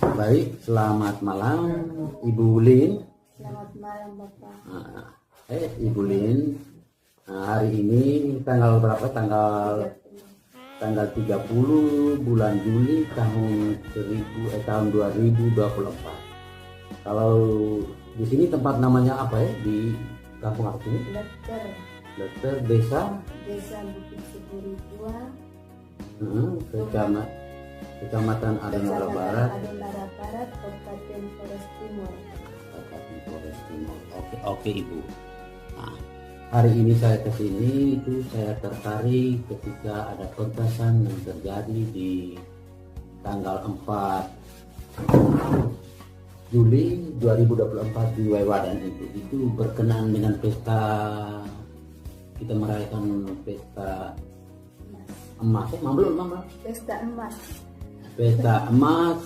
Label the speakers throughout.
Speaker 1: Baik, selamat malam Ibu Lin.
Speaker 2: Selamat malam Bapak.
Speaker 1: Ibu Lin, hari ini tanggal berapa? Tanggal 30 bulan Juli tahun 2024. Kalau di sini tempat namanya apa ya? Di kampung apa ini? Leter Desa
Speaker 2: Bukit Seguri 2,
Speaker 1: Kecamatan Adonara Barat,
Speaker 2: Kabupaten Flores Timur.
Speaker 1: Oke Ibu. Nah, hari ini saya kesini itu saya tertarik ketika ada petasan yang terjadi di tanggal 4 Juli 2024 di Wewadan itu berkenaan dengan pesta, kita merayakan pesta emas. Pesta emas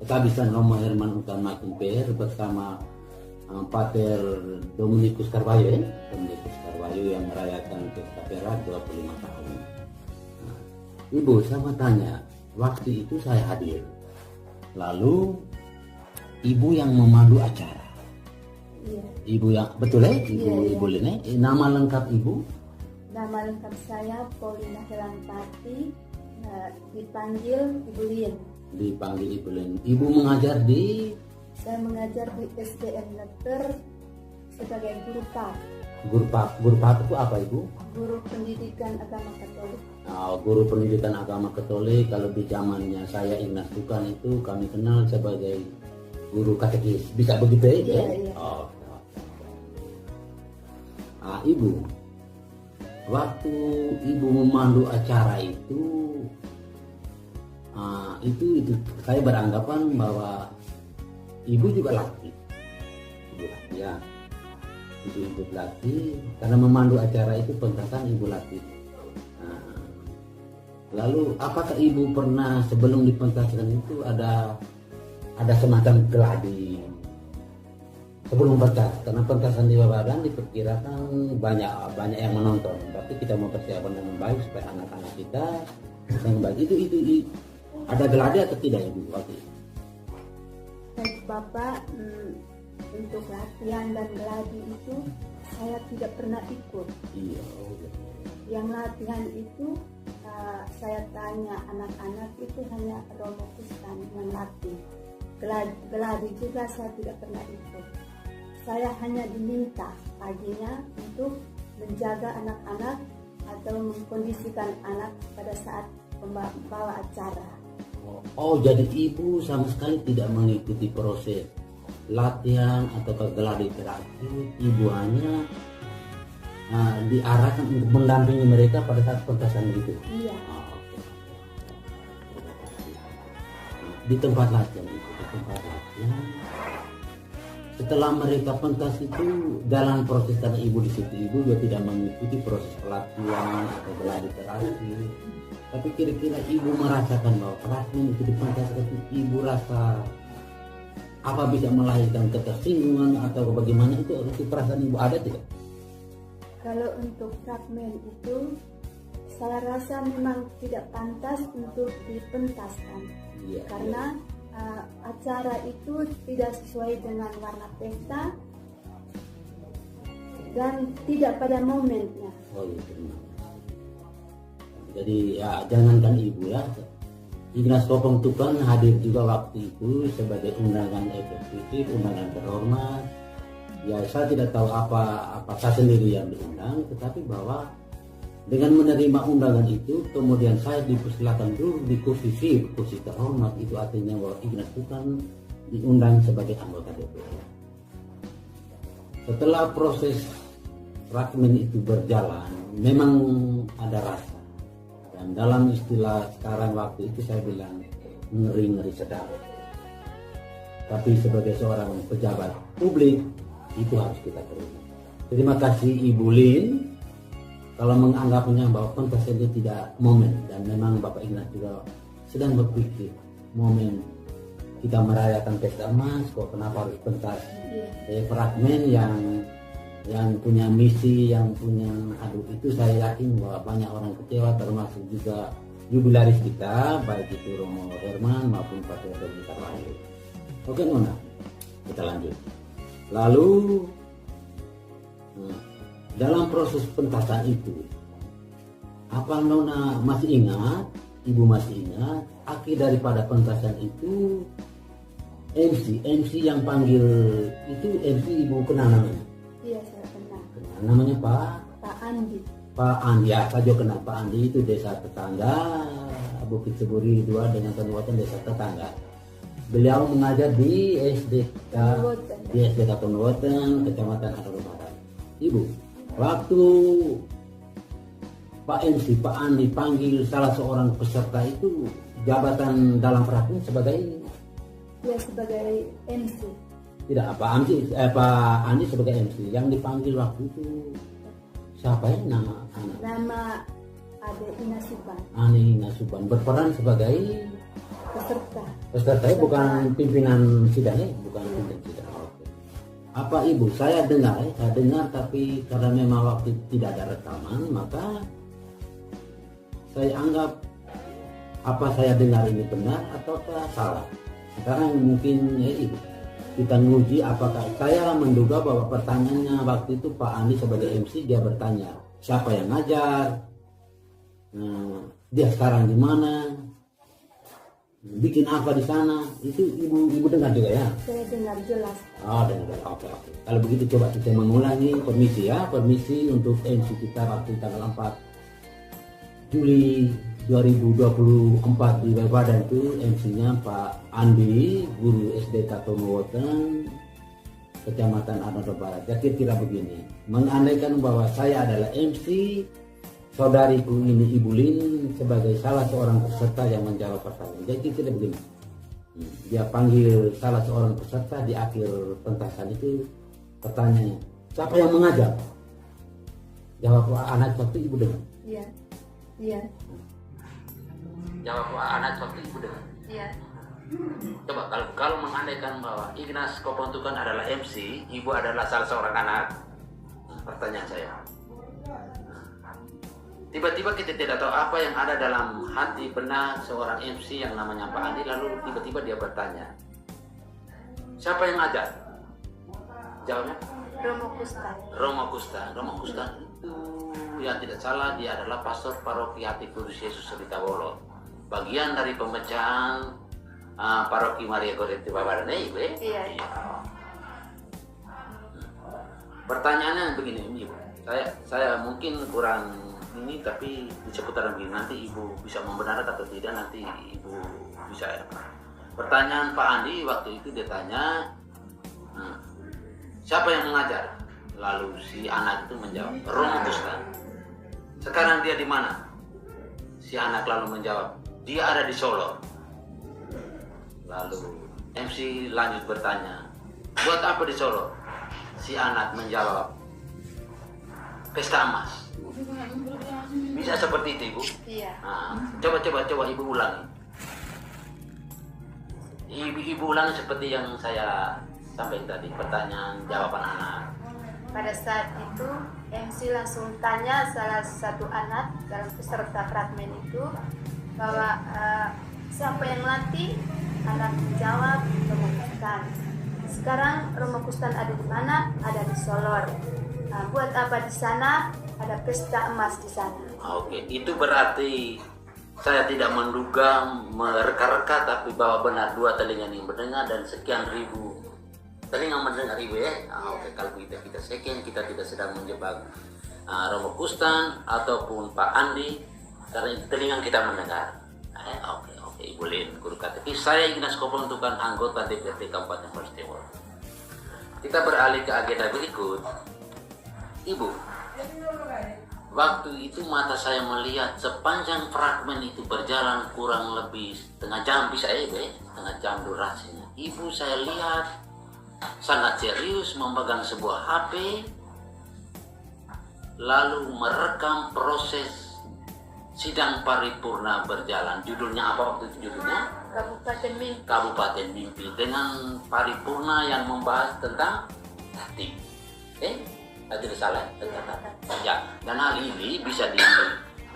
Speaker 1: Kabisan Romo Herman Utama Kumper bersama Pater Dominikus Carvalho yang merayakan pesta perak 25 tahun. Nah, Ibu, saya mau tanya, waktu itu saya hadir, lalu Ibu yang memandu acara.
Speaker 2: Iya.
Speaker 1: Ibu yang betul ya?
Speaker 2: Iya.
Speaker 1: Ibu Lene, nama lengkap Ibu?
Speaker 2: Nama lengkap saya Paulina Helantati, dipanggil Ibu Lin.
Speaker 1: Dipanggil Ibu Lin. Ibu mengajar di?
Speaker 2: Saya mengajar di SDN Leter sebagai guru PAK.
Speaker 1: Guru PAK itu apa Ibu?
Speaker 2: Guru Pendidikan Agama Katolik.
Speaker 1: Nah, guru pendidikan agama Katolik. Kalau di zamannya saya Ignas Tukan itu kami kenal sebagai guru katekis. Bisa begitu ya?
Speaker 2: Iya.
Speaker 1: Oh. Nah, Ibu, waktu Ibu memandu acara itu saya beranggapan bahwa Ibu juga latih. Ibu latih karena memandu acara itu pentasan Ibu latih. Nah, lalu apakah Ibu pernah sebelum dipentaskan itu ada semacam geladi sebelum pentas? Karena pentasan di Wewadan diperkirakan banyak yang menonton, tapi kita mau persiapan dengan baik supaya anak-anak kita yang baik. Itu ada geladi atau tidak Ibu waktu itu?
Speaker 2: Baik Bapak, untuk latihan dan geladi itu saya tidak pernah ikut.
Speaker 1: Iya.
Speaker 2: Yang latihan itu saya tanya anak-anak itu hanya Romo Kristen yang latih. Geladi juga saya tidak pernah ikut. Saya hanya diminta paginya untuk menjaga anak-anak atau mengkondisikan anak pada saat membawa acara.
Speaker 1: Oh, jadi Ibu sama sekali tidak mengikuti proses latihan atau geladi terakhir. Ibu hanya diarahkan untuk mendampingi mereka pada saat pentasan itu.
Speaker 2: Iya.
Speaker 1: Okay. Di tempat latihan. Setelah mereka pentas itu dalam proses, karena Ibu di situ, Ibu juga tidak mengikuti proses pelatihan atau geladi terakhir. Tapi kira-kira Ibu merasakan bahwa pelatihan itu di pentas itu Ibu rasa apa bisa melahirkan ketersinggungan atau bagaimana, itu perasaan Ibu ada tidak?
Speaker 2: Kalau untuk fragmen itu saya rasa memang tidak pantas untuk dipentaskan.
Speaker 1: Iya,
Speaker 2: karena acara itu tidak sesuai dengan warna pesta dan tidak pada momennya.
Speaker 1: Oh iya, benar. Jadi ya jangankan Ibu ya, Ignas Kopong Tukan hadir juga waktu itu sebagai undangan eksekutif, undangan terhormat. Ya saya tidak tahu apa saya sendiri yang diundang, tetapi bahwa dengan menerima undangan itu kemudian saya dipersilakan dulu di kursi terhormat. Itu artinya bahwa Ignas Tukan diundang sebagai anggota DPR. Setelah proses rakmen itu berjalan, memang ada rasa. Dan dalam istilah sekarang waktu itu saya bilang ngeri-ngeri sedap. Tapi sebagai seorang pejabat publik itu harus kita terima. Terima kasih Ibu Lin kalau menganggapnya bahwa pentas itu tidak momen, dan memang Bapak Ignas juga sedang berpikir momen kita merayakan pesta emas, kok kenapa harus pentas fragmen yang punya misi, yang punya itu saya yakin bahwa banyak orang kecewa, termasuk juga jubilaris kita, baik itu Romo Herman maupun Pak Theodor Carvalho. Oke Nona, kita lanjut. Lalu dalam proses pentasan itu, apa Nona masih ingat, Ibu masih ingat, akhir daripada pentasan itu MC yang panggil itu MC Ibu kenal namanya?
Speaker 2: Iya, saya kenal.
Speaker 1: Namanya
Speaker 2: Pak Andi.
Speaker 1: Pak Andi, ya saya juga kenal Pak Andi, itu desa tetangga Bukit Seburi 2 dengan Kabupaten desa tetangga. Beliau mengajar di SDK Kabupaten Kecamatan Aroro Barat. Ibu, waktu Pak MC, Pak Andi panggil salah seorang peserta itu, jabatan dalam praktek sebagai?
Speaker 2: Ya, sebagai MC.
Speaker 1: Tidak, Pak Andi sebagai MC. Yang dipanggil waktu itu siapa ya nama anak?
Speaker 2: Nama Ade Ina Suban.
Speaker 1: Ani Ina Suban berperan sebagai peserta, bukan pimpinan sidang, bukan pimpinan sidang. Oke. Apa Ibu? Saya dengar tapi karena memang waktu tidak ada rekaman, maka saya anggap apa saya dengar ini benar ataukah salah. Sekarang mungkin ya Ibu, kita nguji apakah saya menduga bahwa pertanyaannya waktu itu Pak Andi sebagai MC, dia bertanya siapa yang ngajar, dia sekarang di mana, bikin apa di sana, itu ibu dengar juga ya?
Speaker 2: Saya dengar jelas.
Speaker 1: Oh, dengar. Oke. Kalau begitu coba kita mengulangi, permisi untuk MC kita waktu tanggal 4 Juli 2024 di Badan itu MC-nya Pak Andi, guru SD Katomowoten, Kecamatan Aroro Barat. Jadi kira begini, mengandaikan bahwa saya adalah MC, saudariku ini Ibu Lin sebagai salah seorang peserta yang menjawab pertanyaan. Jadi kira begini, dia panggil salah seorang peserta di akhir pentasan itu, pertanyaannya, siapa yang mengajar? Jawab anak waktu Ibu dengar.
Speaker 2: Iya.
Speaker 1: Jawab anak waktu Ibu dengar.
Speaker 2: Iya.
Speaker 1: Coba kalau mengandaikan bahwa Ignas Kopontukan adalah MC, Ibu adalah salah seorang anak, pertanyaan saya, tiba-tiba kita tidak tahu apa yang ada dalam hati benak seorang MC yang namanya Pak Andi, lalu tiba-tiba dia bertanya, siapa yang ajar? Jawabnya Romo Kustan itu yang tidak salah dia adalah pastor paroki Hati Kudus Yesus Seritawolo, bagian dari pemecahan paroki Maria Goretti Babadan, Ibu.
Speaker 2: Iya.
Speaker 1: Pertanyaannya begini, Ibu. Saya mungkin kurang ini, tapi di seputaran begini nanti Ibu bisa membenarkan atau tidak, nanti Ibu bisa ya. Pertanyaan Pak Andi waktu itu dia tanya, siapa yang mengajar? Lalu si anak itu menjawab, Romo Kustan. Sekarang dia di mana? Si anak lalu menjawab, dia ada di Solo. Lalu MC lanjut bertanya, buat apa di Solo? Si anak menjawab, pesta emas. Bisa seperti itu, Ibu?
Speaker 2: Iya.
Speaker 1: Coba Ibu ulangi. Ibu ulangi seperti yang saya sampaikan tadi, pertanyaan jawaban anak.
Speaker 2: Pada saat itu MC langsung tanya salah satu anak dalam peserta fragmen itu bahwa siapa yang latih? Anak menjawab Romo Kustan. Sekarang Romo Kustan ada di mana? Ada di Solor. Buat apa di sana? Ada pesta emas di sana.
Speaker 1: Oke, itu berarti saya tidak menduga mereka-reka, tapi bahwa benar dua telinga yang mendengar dan sekian ribu telinga mendengar, Ibu ya. Oke, kalau kita sekian, kita tidak sedang menjebak Romo Kustan ataupun Pak Andi, karena itu telinga kita mendengar. Oke, Ibu Lin, guru katekis. Saya Ignas Kopontukan, anggota DPRD Kabupaten Flores Timur. Kita beralih ke agenda berikut. Ibu, waktu itu mata saya melihat sepanjang fragmen itu berjalan kurang lebih setengah jam, bisa ya, Ibu? Setengah jam durasinya. Ibu saya lihat sangat serius memegang sebuah HP, lalu merekam proses sidang paripurna berjalan. Judulnya apa waktu itu judulnya? Kabupaten Mimpi, dengan paripurna yang membahas tentang hati. Tidak salah, tentang hati. Ya, dan hal ini bisa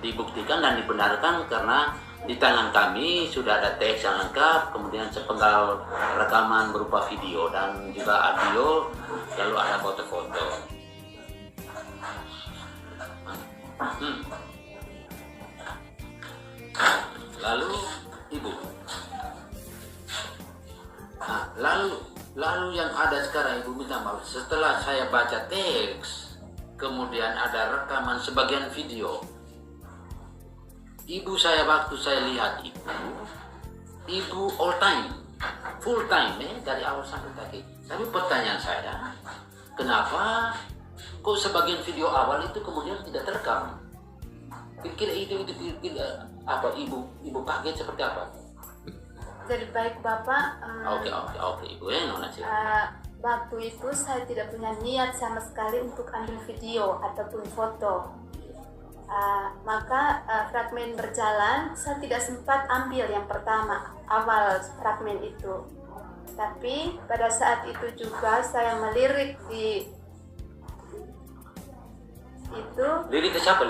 Speaker 1: dibuktikan dan dibenarkan karena di tangan kami sudah ada teks yang lengkap, kemudian sepenggal rekaman berupa video dan juga audio, lalu ada foto-foto. Lalu Ibu, lalu yang ada sekarang Ibu minta maaf, setelah saya baca teks, kemudian ada rekaman sebagian video. Ibu saya waktu saya lihat ibu all time, full time dari awal sampai tadi. Tapi pertanyaan saya, kenapa kok sebagian video awal itu kemudian tidak terekam? Kira-kira itu apa ibu kaget seperti apa?
Speaker 2: Jadi baik Bapak.
Speaker 1: Oke Ibu Nona sih.
Speaker 2: Waktu itu saya tidak punya niat sama sekali untuk ambil video ataupun foto. Maka fragmen berjalan saya tidak sempat ambil yang pertama awal fragmen itu, tapi pada saat itu juga saya melirik di itu.
Speaker 1: Lirik ke siapa?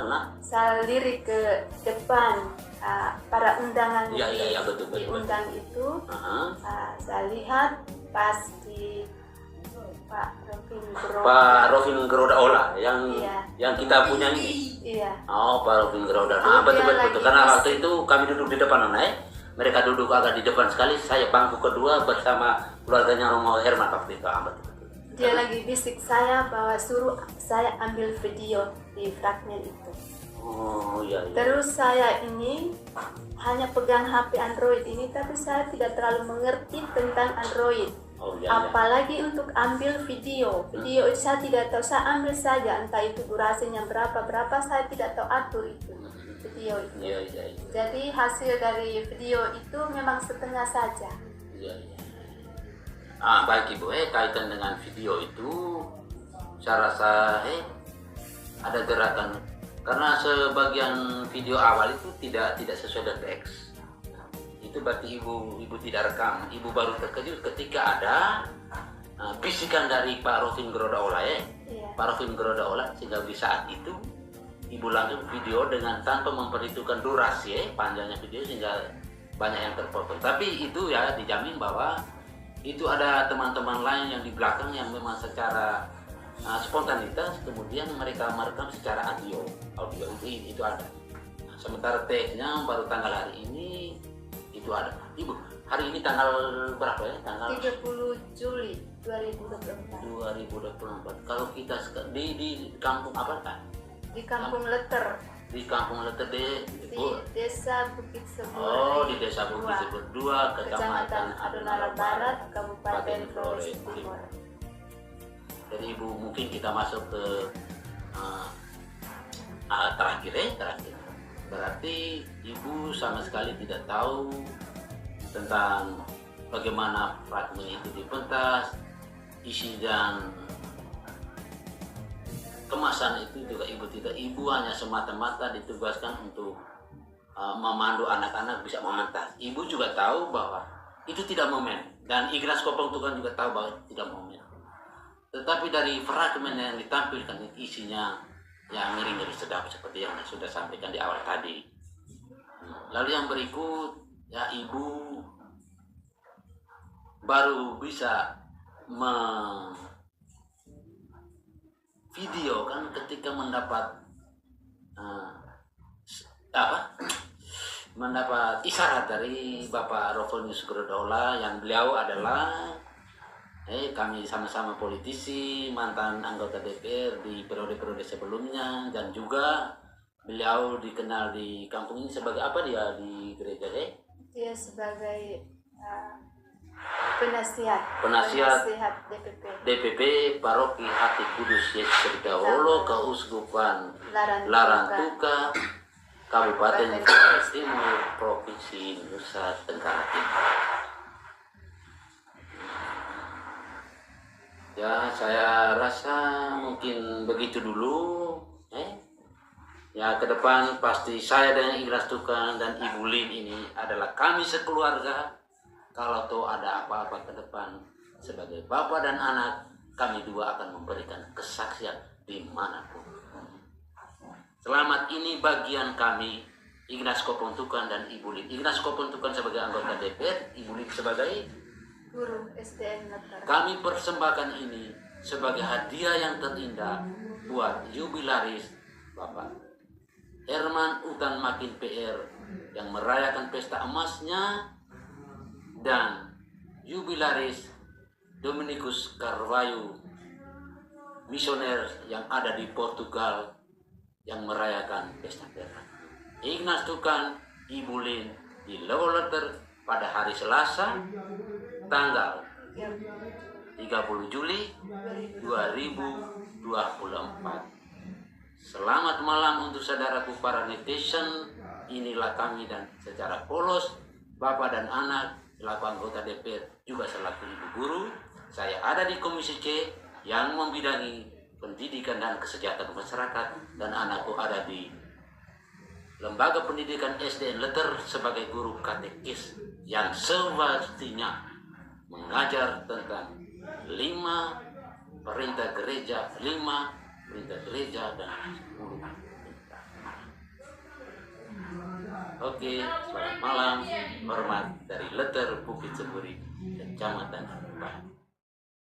Speaker 1: Nah?
Speaker 2: Saya lirik ke depan para undangan
Speaker 1: betul.
Speaker 2: diundang itu. Saya lihat pas di Pak
Speaker 1: Rofin Grodaola yang kita punya ini.
Speaker 2: Iya.
Speaker 1: Oh, Pak Rofin Grodaola. Betul. Karena waktu itu kami duduk di depan mereka duduk agak di depan sekali. Saya bangku kedua bersama keluarganya Romo Herman waktu itu. Betul.
Speaker 2: Dia lagi bisik saya bahwa suruh saya ambil video di fragmen itu.
Speaker 1: Oh iya.
Speaker 2: Terus saya ini hanya pegang HP Android ini, tapi saya tidak terlalu mengerti tentang Android. Apalagi untuk ambil video itu saya tidak tahu, saya ambil saja entah itu durasinya berapa saya tidak tahu atur itu video itu.
Speaker 1: Iya.
Speaker 2: Jadi hasil dari video itu memang setengah saja.
Speaker 1: Iya. Baik Ibu, kaitan dengan video itu saya rasa ada gerakan karena sebagian video awal itu tidak sesuai dengan teks. Itu berarti ibu tidak rekam. Ibu baru terkejut ketika ada bisikan dari Pak Rofin Grodaola Pak Rofin Grodaola, sehingga di saat itu ibu langsung video dengan tanpa memperhitungkan durasi panjangnya video sehingga banyak yang terpotong. Tapi itu ya dijamin bahwa itu ada teman-teman lain yang di belakang yang memang secara spontanitas kemudian mereka merekam secara audio itu ada. Sementara teksnya baru tanggal hari ini itu ada. Ibu, hari ini tanggal berapa ya? Tanggal
Speaker 2: 30 Juli 2024.
Speaker 1: Kalau kita di kampung apa kan?
Speaker 2: Di Kampung Leter.
Speaker 1: Di Kampung Leter di
Speaker 2: Desa Bukit Sebur.
Speaker 1: Oh, di Desa Bukit Sebur 2, Kecamatan
Speaker 2: Adonala Barat, Kabupaten Flores Timur.
Speaker 1: Jadi Ibu, mungkin kita masuk ke terakhir. Berarti Ibu sama sekali tidak tahu tentang bagaimana fragmen itu dipentas, isi dan kemasan itu juga Ibu tidak. Ibu hanya semata-mata ditugaskan untuk memandu anak-anak bisa mementas. Ibu juga tahu bahwa itu tidak momen, dan Ignas Kopong Tukan juga tahu bahwa tidak momen. Tetapi dari fragmen yang ditampilkan isinya yang ngeri-ngeri sedap seperti yang sudah sampaikan di awal tadi. Lalu yang berikut ya Ibu baru bisa video kan ketika mendapat mendapat isyarat dari Bapak Rofonius Grodaola yang beliau adalah kami sama-sama politisi, mantan anggota DPR di periode-periode sebelumnya, dan juga beliau dikenal di kampung ini sebagai apa dia di gereja?
Speaker 2: Dia sebagai penasihat DPP
Speaker 1: Paroki Hati Kudus Yesus Dawolo Keuskupan Larantuka Kabupaten Flores Timur Provinsi Nusa Tenggara Timur. Ya, saya rasa mungkin begitu dulu. Ya, ke depan pasti saya dan Ignas Tukan dan Ibu Lin ini adalah kami sekeluarga. Kalau tuh ada apa-apa ke depan sebagai bapak dan anak, kami dua akan memberikan kesaksian dimanapun. Selamat ini bagian kami, Ignas Kopontukan dan Ibu Lin. Ignas Kopontukan sebagai anggota DPR, Ibu Lin sebagai
Speaker 2: guru SDN Leter.
Speaker 1: Kami persembahkan ini sebagai hadiah yang terindah buat jubilaris Bapak Herman Utan Makin PR yang merayakan pesta emasnya, dan jubilaris Dominikus Carvalho, misioner yang ada di Portugal yang merayakan pesta pera. Ignas Tukan Ibu Lin di Letter pada hari Selasa tanggal 30 Juli 2024. Selamat malam untuk saudaraku para netizen. Inilah kami dan secara polos Bapak dan anak selaku anggota DPR juga selaku ibu guru. Saya ada di Komisi C yang membidangi pendidikan dan kesejahteraan masyarakat, dan anakku ada di Lembaga Pendidikan SDN Leter sebagai guru katekis yang semestinya mengajar tentang 5 perintah gereja, 5 perintah gereja dan 10 perintah. Oke, selamat malam. Hormat dari Leter Bukit Seburi, Kecamatan Subang.